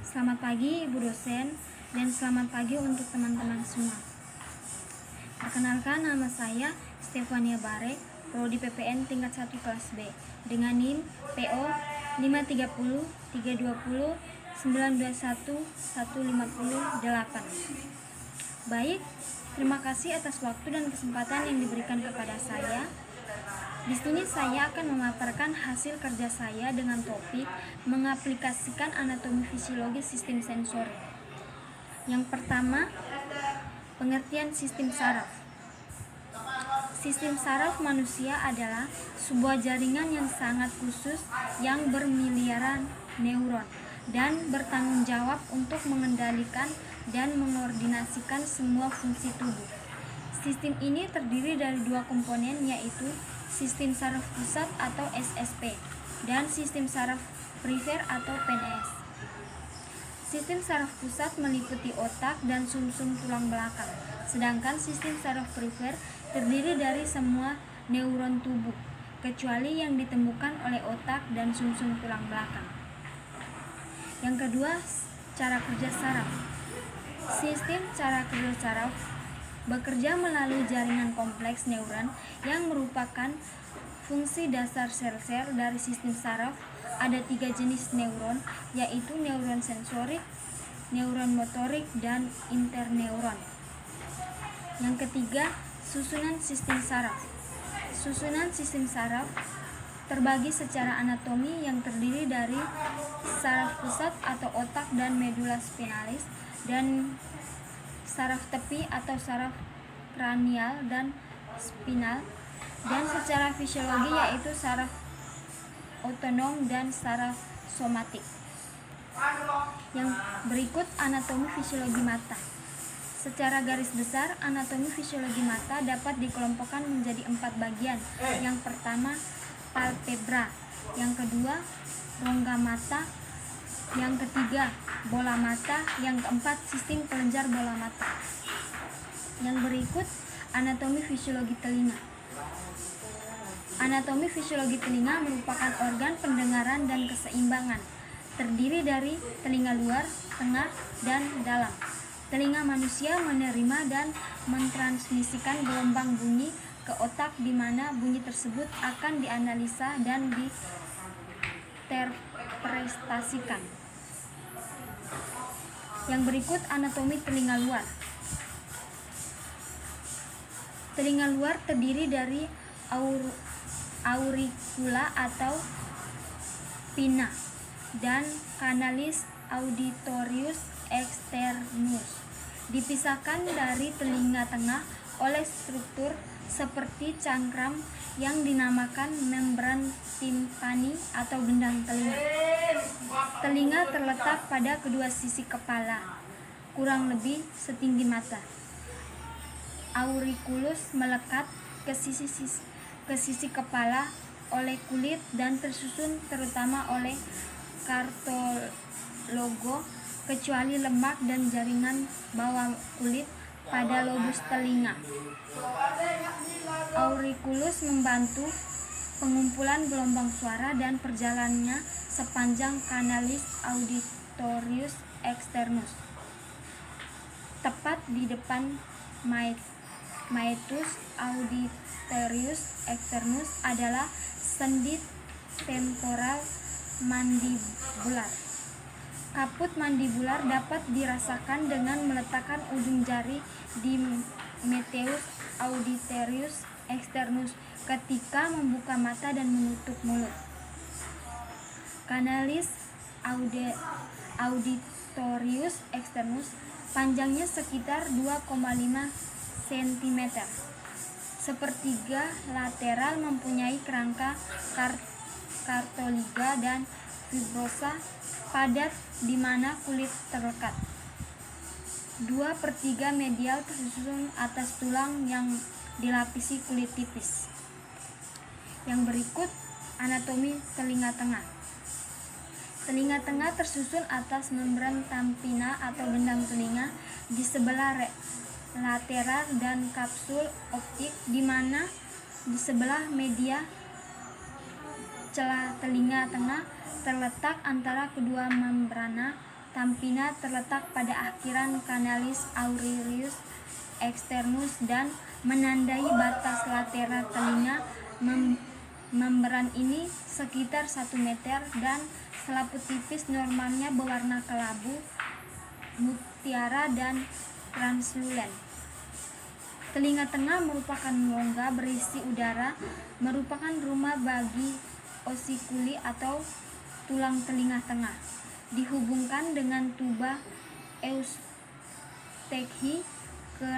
Selamat pagi Ibu dosen dan selamat pagi untuk teman-teman semua. Perkenalkan, nama saya Stefania Barek, Prodi PPN tingkat 1 kelas B dengan NIM PO 530 320 921 158. Baik, terima kasih atas waktu dan kesempatan yang diberikan kepada saya. Di sini saya akan memaparkan hasil kerja saya dengan topik mengaplikasikan anatomi fisiologi sistem sensori. Yang pertama, pengertian sistem saraf. Sistem saraf manusia adalah sebuah jaringan yang sangat khusus yang bermiliaran neuron dan bertanggung jawab untuk mengendalikan dan mengordinasikan semua fungsi tubuh. Sistem ini terdiri dari dua komponen, yaitu sistem saraf pusat atau SSP dan sistem saraf perifer atau PNS. Sistem saraf pusat meliputi otak dan sumsum tulang belakang, sedangkan sistem saraf perifer terdiri dari semua neuron tubuh, kecuali yang ditemukan oleh otak dan sumsum tulang belakang. Yang kedua, cara kerja saraf. Sistem cara kerja saraf bekerja melalui jaringan kompleks neuron yang merupakan fungsi dasar sel-sel dari sistem saraf. Ada 3 jenis neuron, yaitu neuron sensorik, neuron motorik, dan interneuron. Yang ketiga, susunan sistem saraf. Susunan sistem saraf terbagi secara anatomi yang terdiri dari saraf pusat atau otak dan medula spinalis, dan saraf tepi atau saraf kranial dan spinal, dan secara fisiologi yaitu saraf otonom dan saraf somatik. Yang berikut anatomi fisiologi mata. Secara garis besar, anatomi fisiologi mata dapat dikelompokkan menjadi 4 bagian. Yang pertama, palpebra. Yang kedua, rongga mata. Yang ketiga, bola mata. Yang keempat, sistem kelenjar bola mata. Yang berikut anatomi fisiologi telinga. Anatomi fisiologi telinga merupakan organ pendengaran dan keseimbangan. Terdiri dari telinga luar, tengah, dan dalam. Telinga manusia menerima dan mentransmisikan gelombang bunyi ke otak, di mana bunyi tersebut akan dianalisa dan diinterpretasikan. Yang berikut anatomi telinga luar. Telinga luar terdiri dari auricula atau pinna dan canalis auditorius externus. Dipisahkan dari telinga tengah oleh struktur seperti cangkram yang dinamakan membran timpani atau gendang telinga. Telinga terletak pada kedua sisi kepala, kurang lebih setinggi mata. Auriculus melekat ke sisi kepala oleh kulit dan tersusun terutama oleh kartologo, kecuali lemak dan jaringan bawah kulit pada lobus telinga. Auriculus membantu pengumpulan gelombang suara dan perjalanannya sepanjang canalis auditorius externus. Tepat di depan meatus auditorius externus adalah sendi temporal mandibular. Kaput mandibular dapat dirasakan dengan meletakkan ujung jari di meatus auditorius externus ketika membuka mata dan menutup mulut. Canalis auditorius externus panjangnya sekitar 2,5 cm. Sepertiga lateral mempunyai kerangka kartoliga dan fibrosa padat di mana kulit terlekat. 2/3 medial tersusun atas tulang yang dilapisi kulit tipis. Yang berikut anatomi telinga tengah. Telinga tengah tersusun atas membran tampina atau gendang telinga di sebelah lateral dan kapsul optik, di mana di sebelah media celah telinga tengah terletak antara kedua membrana campina terletak pada akhiran canalis aurelius externus dan menandai batas lateral telinga. Membran ini sekitar 1 meter dan selaput tipis normalnya berwarna kelabu, mutiara, dan translulen. Telinga tengah merupakan rongga berisi udara, merupakan rumah bagi osikuli atau tulang telinga tengah. Dihubungkan dengan tuba eustachy ke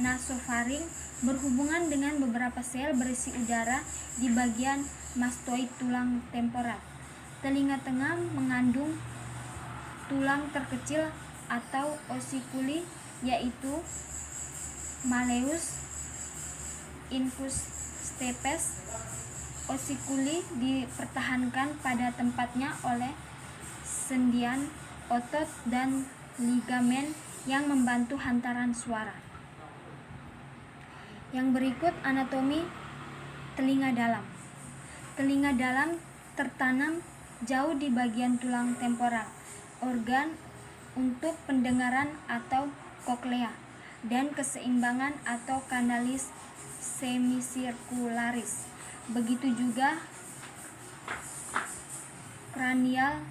nasofaring, berhubungan dengan beberapa sel berisi udara di bagian mastoid tulang temporal. Telinga tengah mengandung tulang terkecil atau osikuli, yaitu malleus, incus stapes. Osikuli dipertahankan pada tempatnya oleh sendian, otot, dan ligamen yang membantu hantaran suara. Yang berikut anatomi telinga dalam. Telinga dalam tertanam jauh di bagian tulang temporal, organ untuk pendengaran atau koklea, dan keseimbangan atau kanalis semicircularis. Begitu juga kranial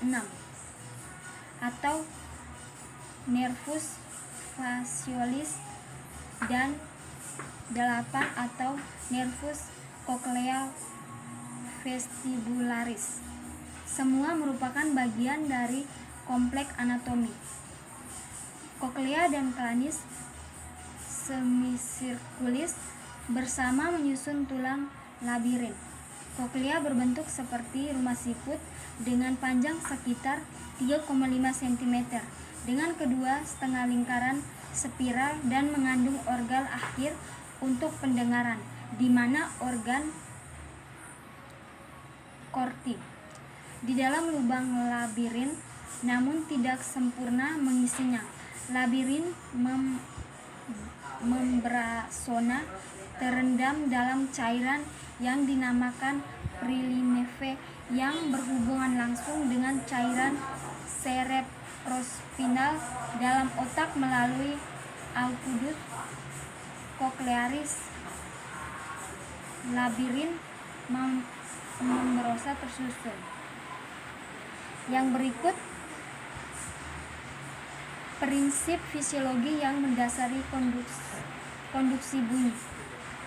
6 atau nervus facialis dan 8 atau nervus cochlear vestibularis. Semua merupakan bagian dari kompleks anatomi. Koklea dan kanalis semicircularis bersama menyusun tulang labirin. Koklea berbentuk seperti rumah siput dengan panjang sekitar 3,5 cm dengan kedua setengah lingkaran spiral dan mengandung organ akhir untuk pendengaran, di mana organ korti di dalam lubang labirin, namun tidak sempurna mengisinya. Labirin membrana terendam dalam cairan yang dinamakan prelineve yang berhubungan langsung dengan cairan cerebrospinal dalam otak melalui aqueduct cochlearis. Labirin membrosa tersusun. Yang berikut prinsip fisiologi yang mendasari konduksi bunyi.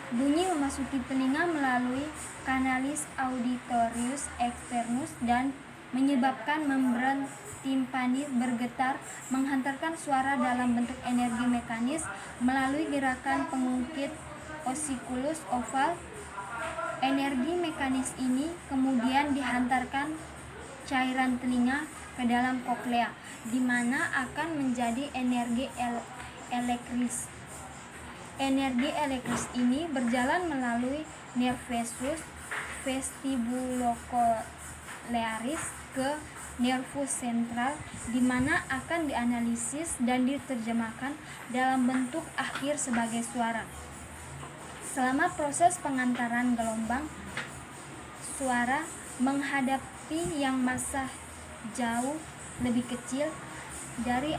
Bunyi memasuki telinga melalui kanalis auditorius externus dan menyebabkan membran timpani bergetar, menghantarkan suara dalam bentuk energi mekanis melalui gerakan pengungkit ossiculus oval. Energi mekanis ini kemudian dihantarkan cairan telinga ke dalam koklea, di mana akan menjadi energi elektris. Energi elektris ini berjalan melalui nervus vestibulococlearis ke nervus sentral, di mana akan dianalisis dan diterjemahkan dalam bentuk akhir sebagai suara. Selama proses pengantaran gelombang suara menghadapi yang massa jauh lebih kecil dari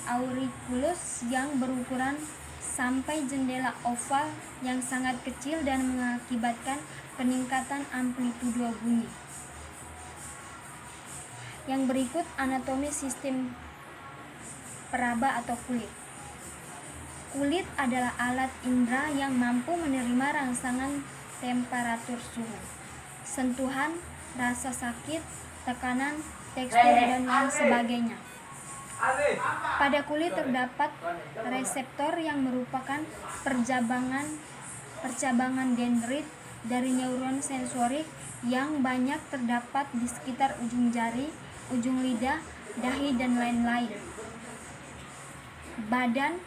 auriculus yang berukuran sampai jendela oval yang sangat kecil dan mengakibatkan peningkatan amplitudo bunyi. Yang berikut anatomi sistem peraba atau kulit. Kulit adalah alat indera yang mampu menerima rangsangan temperatur suhu, sentuhan, rasa sakit, tekanan, tekstur, dan lain sebagainya. Pada kulit terdapat reseptor yang merupakan percabangan dendrit dari neuron sensorik yang banyak terdapat di sekitar ujung jari, ujung lidah, dahi, dan lain-lain. Badan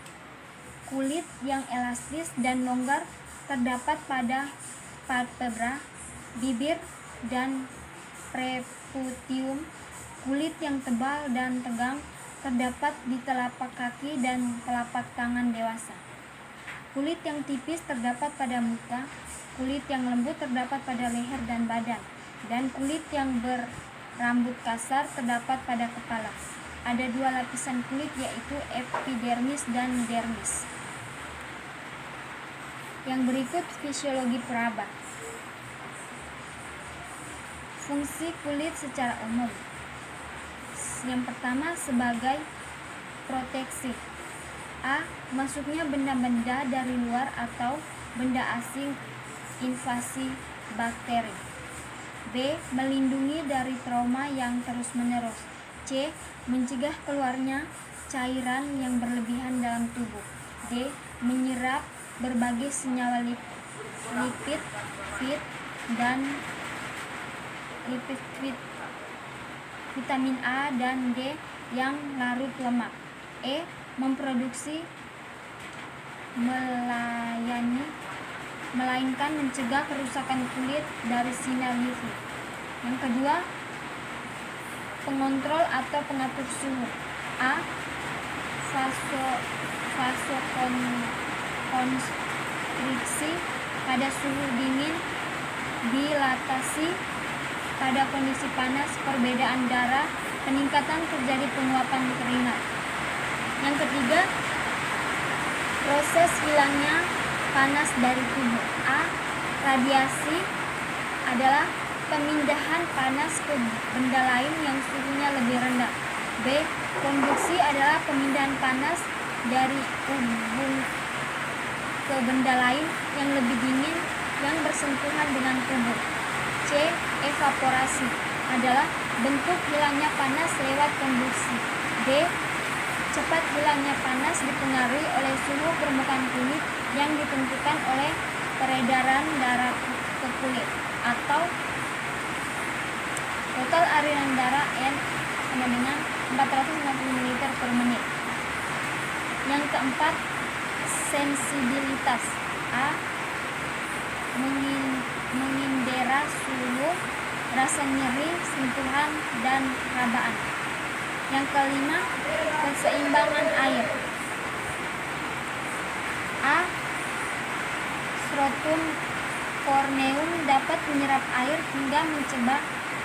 kulit yang elastis dan longgar terdapat pada palpebra, bibir, dan preputium. Kulit yang tebal dan tegang terdapat di telapak kaki dan telapak tangan dewasa. Kulit yang tipis terdapat pada muka. Kulit yang lembut terdapat pada leher dan badan. dan kulit yang berambut kasar terdapat pada kepala. Ada 2 lapisan kulit, yaitu epidermis dan dermis. Yang berikut fisiologi peraba. Fungsi kulit secara umum. Yang pertama, sebagai proteksi. A. Masuknya benda-benda dari luar atau benda asing invasi bakteri. B. Melindungi dari trauma yang terus-menerus. C. Mencegah keluarnya cairan yang berlebihan dalam tubuh. D. Menyerap berbagai senyawa lipid vitamin A dan D yang larut lemak. E. Memproduksi melainkan mencegah kerusakan kulit dari sinar UV. Yang kedua, pengontrol atau pengatur suhu. A. Vasokonstriksi pada suhu dingin, dilatasi pada kondisi panas, perbedaan darah, peningkatan terjadi penguapan keringat. Yang ketiga, proses hilangnya panas dari tubuh. A. Radiasi adalah pemindahan panas ke benda lain yang suhunya lebih rendah. B. Konduksi adalah pemindahan panas dari tubuh ke benda lain yang lebih dingin yang bersentuhan dengan tubuh. C. Evaporasi adalah bentuk hilangnya panas lewat konduksi. D. Cepat hilangnya panas dipengaruhi oleh suhu permukaan kulit yang ditentukan oleh peredaran darah ke kulit, atau total aliran darah N sama dengan 450 ml per menit. Yang keempat, sensibilitas. A. Mengindera suhu, rasa nyeri, sentuhan, dan rabaan. Yang kelima, keseimbangan air. A. Strotum corneum dapat menyerap air hingga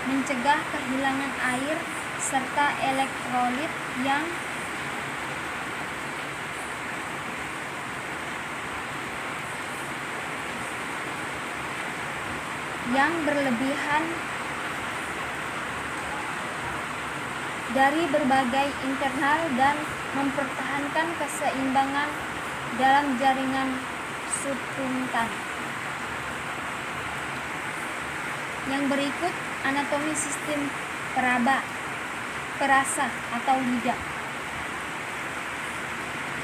mencegah kehilangan air serta elektrolit yang berlebihan dari berbagai internal dan mempertahankan keseimbangan dalam jaringan subtuntan. Yang berikut anatomi sistem perasa atau lidah.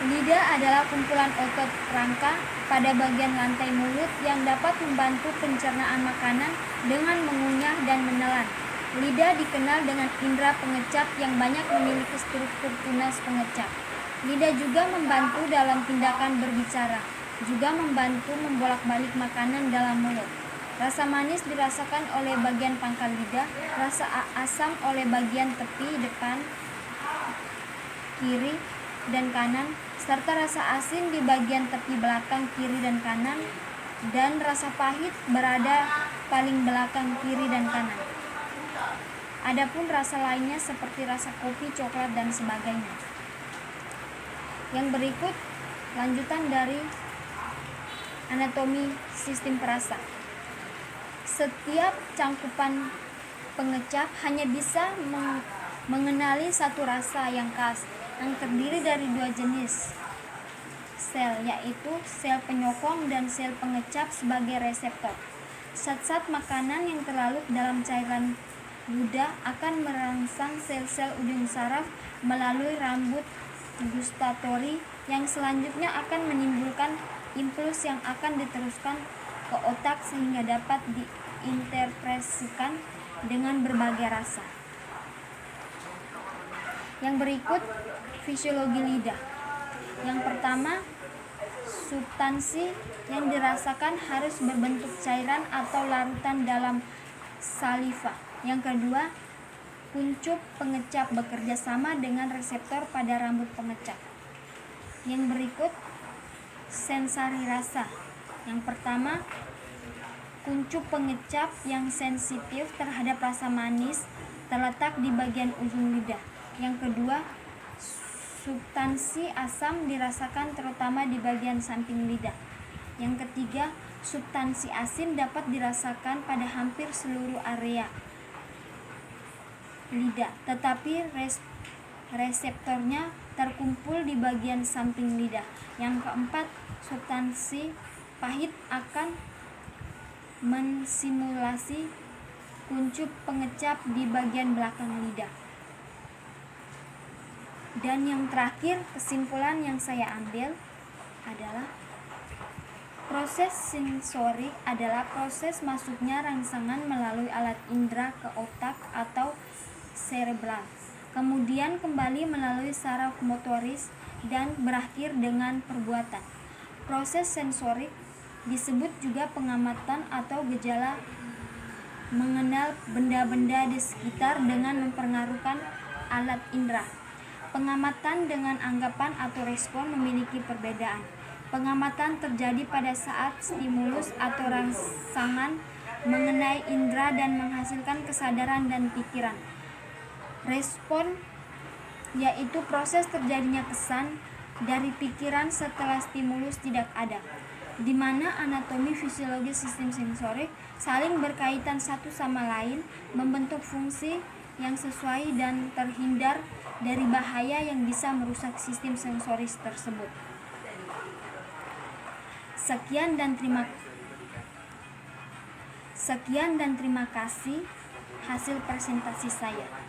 Lidah adalah kumpulan otot rangka pada bagian lantai mulut yang dapat membantu pencernaan makanan dengan mengunyah dan menelan. Lidah dikenal dengan indera pengecap yang banyak memiliki struktur tunas pengecap. Lidah juga membantu dalam tindakan berbicara, juga membantu membolak-balik makanan dalam mulut. Rasa manis dirasakan oleh bagian pangkal lidah, rasa asam oleh bagian tepi depan, kiri, dan kanan, serta rasa asin di bagian tepi belakang kiri dan kanan, dan rasa pahit berada paling belakang kiri dan kanan. Adapun rasa lainnya seperti rasa kopi, coklat, dan sebagainya. Yang berikut lanjutan dari anatomi sistem perasa. Setiap cangkupan pengecap hanya bisa mengenali satu rasa yang khas, yang terdiri dari 2 jenis sel, yaitu sel penyokong dan sel pengecap sebagai reseptor. Zat-zat makanan yang terlarut dalam cairan ludah akan merangsang sel-sel udin saraf melalui rambut gustatori yang selanjutnya akan menimbulkan impuls yang akan diteruskan ke otak sehingga dapat diinterpretasikan dengan berbagai rasa. Yang berikut fisiologi lidah. Yang pertama, substansi yang dirasakan harus berbentuk cairan atau larutan dalam saliva. Yang kedua, kuncup pengecap bekerja sama dengan reseptor pada rambut pengecap. Yang berikut, sensari rasa. Yang pertama, kuncup pengecap yang sensitif terhadap rasa manis terletak di bagian ujung lidah. Yang kedua, substansi asam dirasakan terutama di bagian samping lidah. Yang ketiga, substansi asin dapat dirasakan pada hampir seluruh area lidah, tetapi reseptornya terkumpul di bagian samping lidah. Yang keempat, substansi pahit akan mensimulasi kuncup pengecap di bagian belakang lidah. Dan yang terakhir, kesimpulan yang saya ambil adalah proses sensorik adalah proses masuknya rangsangan melalui alat indera ke otak atau cerebral, kemudian kembali melalui saraf motoris dan berakhir dengan perbuatan. Proses sensorik disebut juga pengamatan atau gejala mengenal benda-benda di sekitar dengan mempengaruhkan alat indera. Pengamatan dengan anggapan atau respon memiliki perbedaan. Pengamatan terjadi pada saat stimulus atau rangsangan mengenai indera dan menghasilkan kesadaran dan pikiran. Respon yaitu proses terjadinya kesan dari pikiran setelah stimulus tidak ada, di mana anatomi fisiologi sistem sensorik saling berkaitan satu sama lain, membentuk fungsi yang sesuai dan terhindar dari bahaya yang bisa merusak sistem sensoris tersebut. Sekian dan terima kasih hasil presentasi saya.